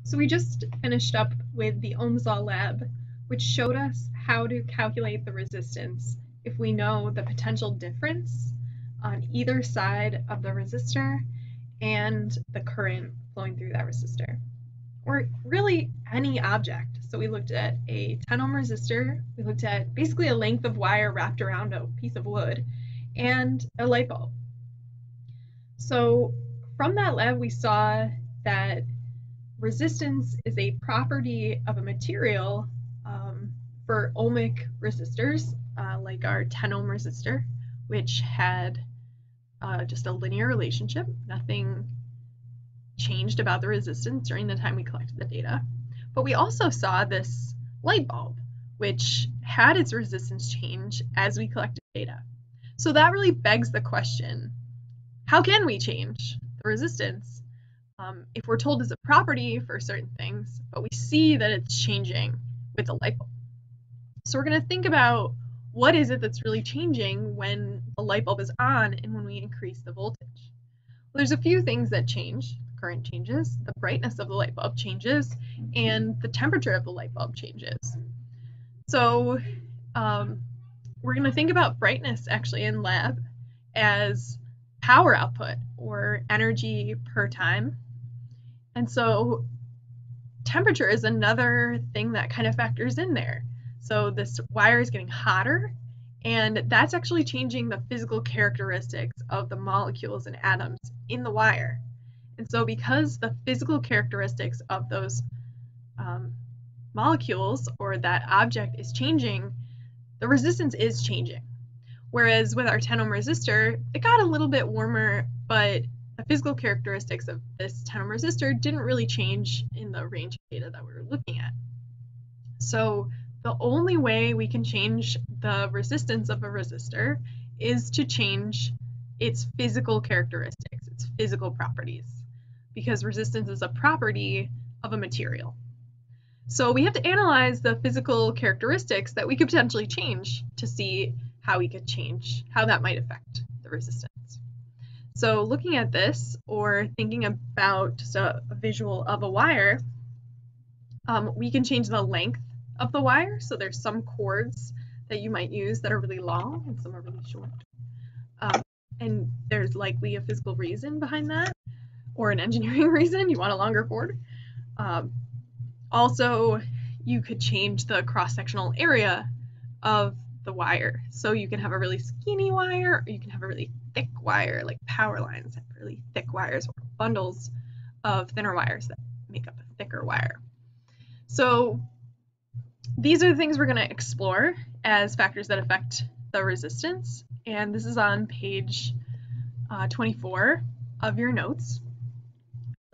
So we just finished up with the Ohm's Law lab, which showed us how to calculate the resistance if we know the potential difference on either side of the resistor and the current flowing through that resistor, or really any object. So we looked at a 10 ohm resistor, we looked at basically a length of wire wrapped around a piece of wood, and a light bulb. So from that lab, we saw that resistance is a property of a material for ohmic resistors, like our 10 ohm resistor, which had just a linear relationship. Nothing changed about the resistance during the time we collected the data. But we also saw this light bulb, which had its resistance change as we collected data. So that really begs the question, how can we change the resistance if we're told it's a property for certain things, but we see that it's changing with the light bulb? So we're going to think about what is it that's really changing when the light bulb is on and when we increase the voltage. Well, there's a few things that change. The current changes, the brightness of the light bulb changes, and the temperature of the light bulb changes. So we're going to think about brightness actually in lab as power output or energy per time. And so temperature is another thing that kind of factors in there. So this wire is getting hotter, and that's actually changing the physical characteristics of the molecules and atoms in the wire. And so because the physical characteristics of those molecules or that object is changing, the resistance is changing. Whereas with our 10 ohm resistor, it got a little bit warmer, but the physical characteristics of this 10 ohm resistor didn't really change in the range of data that we were looking at. So the only way we can change the resistance of a resistor is to change its physical characteristics, its physical properties, because resistance is a property of a material. So we have to analyze the physical characteristics that we could potentially change to see how we could change, how that might affect the resistance. So looking at this, or thinking about just a visual of a wire, we can change the length of the wire. So there's some cords that you might use that are really long and some are really short. And there's likely a physical reason behind that, or an engineering reason. You want a longer cord. Also, you could change the cross-sectional area of the wire. So you can have a really skinny wire, or you can have a really thick wire, like power lines have really thick wires, or bundles of thinner wires that make up a thicker wire. So these are the things we're going to explore as factors that affect the resistance, and this is on page 24 of your notes.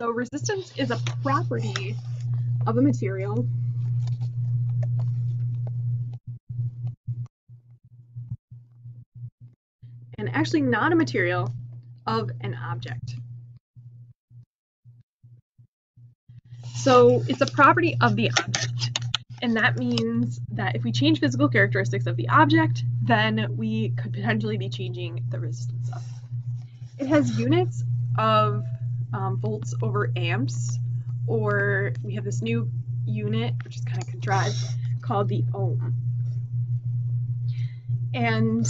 So resistance is a property of a material and actually not a material, of an object. So it's a property of the object, and that means that if we change physical characteristics of the object, then we could potentially be changing the resistance of it. It has units of volts over amps, or we have this new unit, which is kind of contrived, called the ohm. And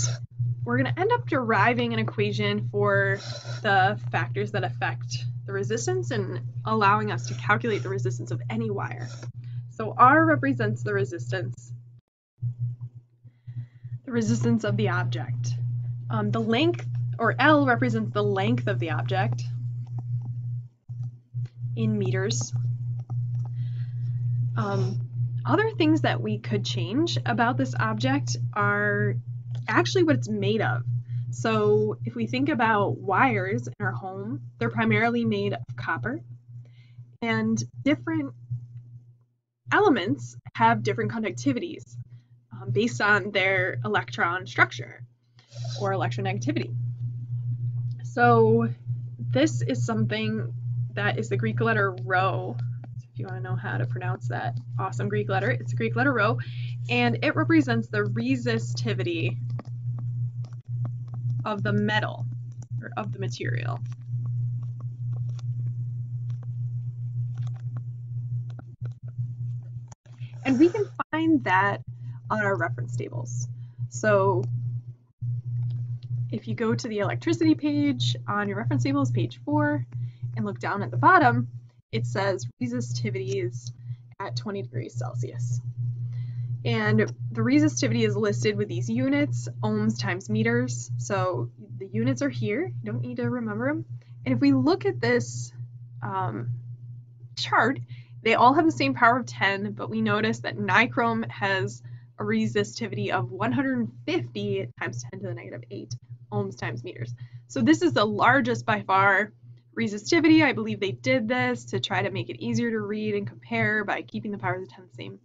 we're going to end up deriving an equation for the factors that affect the resistance and allowing us to calculate the resistance of any wire. So R represents the resistance of the object. The length, or L, represents the length of the object in meters. Other things that we could change about this object are actually what it's made of. So if we think about wires in our home, they're primarily made of copper, and different elements have different conductivities based on their electron structure or electronegativity. So this is something that is the Greek letter rho. If you want to know how to pronounce that awesome Greek letter, it's the Greek letter rho, and it represents the resistivity of the metal, or of the material. And we can find that on our reference tables. So if you go to the electricity page on your reference tables, page 4, and look down at the bottom, it says resistivities at 20 degrees Celsius. And the resistivity is listed with these units, ohms times meters. So the units are here, you don't need to remember them. And if we look at this chart, they all have the same power of 10, but we notice that nichrome has a resistivity of 150 times 10 to the negative 8 ohms times meters. So this is the largest by far resistivity. I believe they did this to try to make it easier to read and compare by keeping the powers of 10 the same.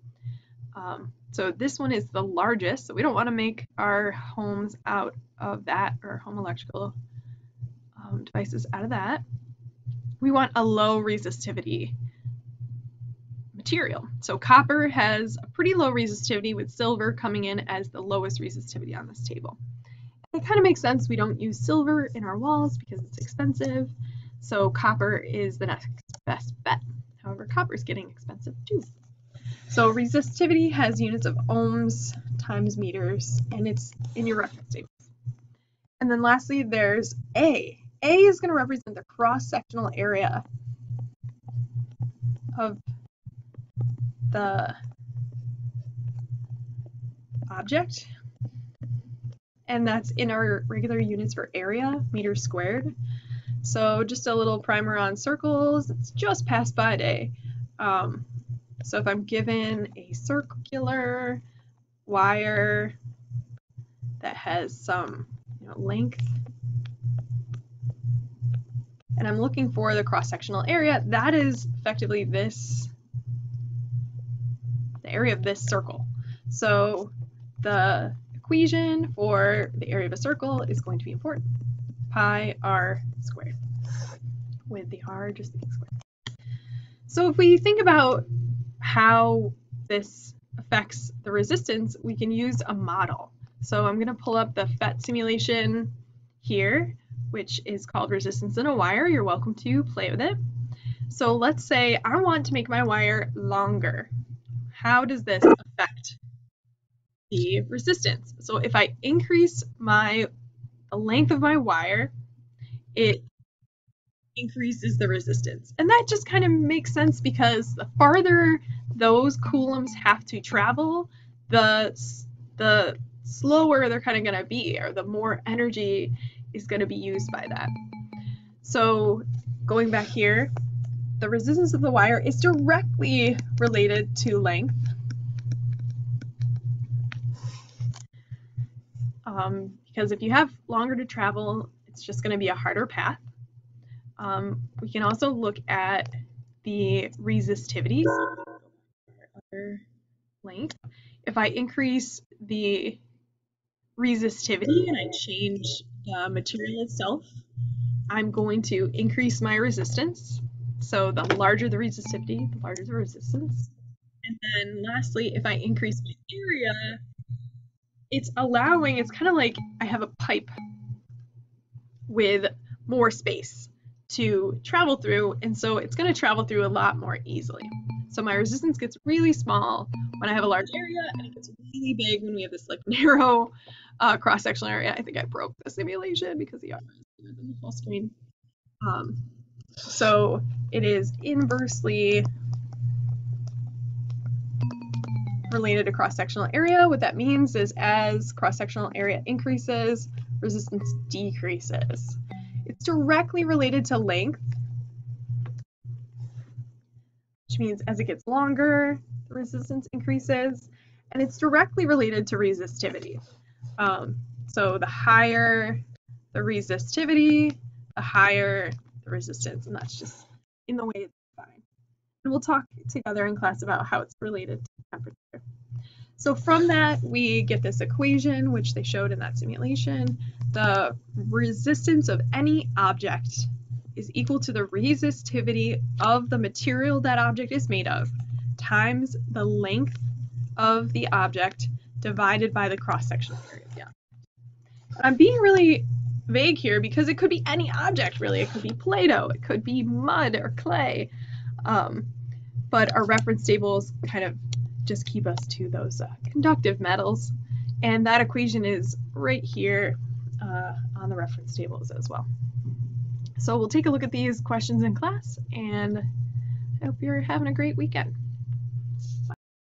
So this one is the largest, so we don't want to make our homes out of that, or home electrical devices out of that. We want a low resistivity material. So copper has a pretty low resistivity, with silver coming in as the lowest resistivity on this table. And it kind of makes sense. We don't use silver in our walls because it's expensive, so copper is the next best bet. However, copper is getting expensive too. So resistivity has units of ohms times meters, and it's in your reference tables. And then lastly, there's A. A is going to represent the cross-sectional area of the object, and that's in our regular units for area, meters squared. So just a little primer on circles. It's just passed by day. So if I'm given a circular wire that has some length, and I'm looking for the cross-sectional area, that is effectively this, the area of this circle. So the equation for the area of a circle is going to be important. Pi r squared, with the r just being squared. So if we think about how this affects the resistance, we can use a model. So I'm going to pull up the PhET simulation here, which is called Resistance in a Wire. You're welcome to play with it. So let's say I want to make my wire longer. How does this affect the resistance? So if I increase the length of my wire, it increases the resistance. And that just kind of makes sense, because the farther those coulombs have to travel, the slower they're kind of going to be, or the more energy is going to be used by that. So going back here, the resistance of the wire is directly related to length. Because if you have longer to travel, it's just going to be a harder path. We can also look at the resistivity, other length. If I increase the resistivity and I change the material itself, I'm going to increase my resistance. So the larger the resistivity, the larger the resistance. And then lastly, if I increase my area, it's kind of like I have a pipe with more space to travel through, and so it's going to travel through a lot more easily. So my resistance gets really small when I have a large area, and it gets really big when we have this like narrow cross-sectional area. I think I broke the simulation because the full screen. So it is inversely related to cross-sectional area. What that means is as cross-sectional area increases, resistance decreases. It's directly related to length, which means as it gets longer, the resistance increases, and it's directly related to resistivity. So the higher the resistivity, the higher the resistance, and that's just in the way it's defined. And we'll talk together in class about how it's related to temperature. So from that, we get this equation, which they showed in that simulation. The resistance of any object is equal to the resistivity of the material that object is made of times the length of the object divided by the cross-sectional area of the object. I'm being really vague here because it could be any object, really. It could be Play-Doh, it could be mud or clay, but our reference tables kind of just keep us to those conductive metals. And that equation is right here on the reference tables as well. So we'll take a look at these questions in class, and I hope you're having a great weekend.